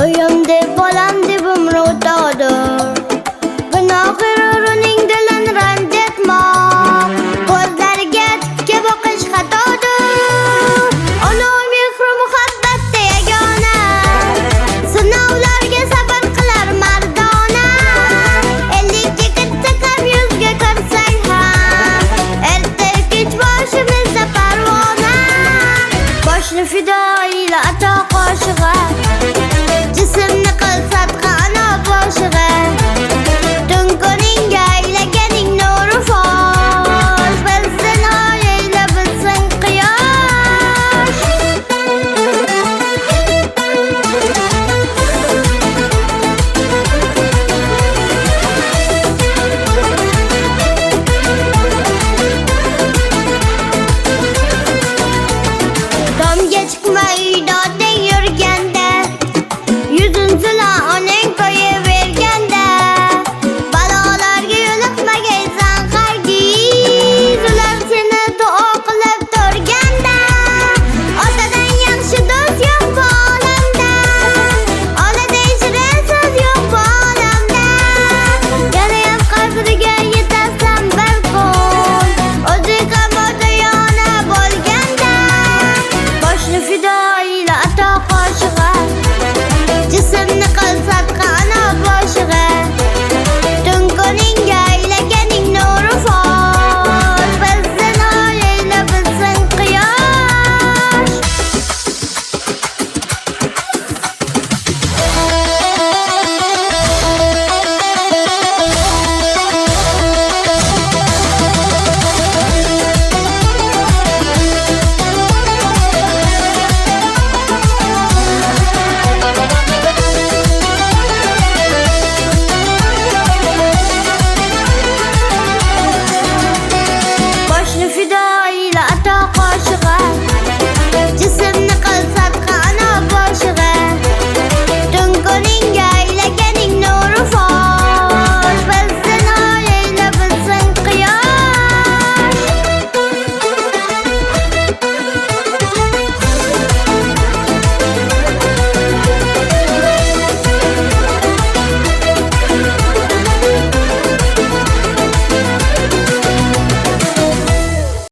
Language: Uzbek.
Uyum deb bolam deb umri o'tadir. Gunohkor uning dilini ranjitma, ko'zlariga tikka boqish xatodir. Ona mehri muhabbatda yagona, sinovlarga sabr qilar mardona. Ellikka kirsak ham yuzga kirsak ham, erta kech boshimizda parvona. Boshni fidoila ato qo'shig'a, jismni qil sadqa ana boshig'a. Tun kuningga aylaganing nuri fosh, bilsin oila bilsin quyosh. Tomga chiqmay uyda yurganda, yuzin sila onang qo'yaverganda, balolarga yo'liqmagaysan haydiz, ular seni duo qilib turganda. Otadan yaxshi do'st yo'q bu olamda, onaday shirin so'z yo'q bu olamda. Yanayam qadriga yetasan bir kun, o'zing ham ota-ona bo'lganda. Boshni fidoila ato qo'shig'a, jismni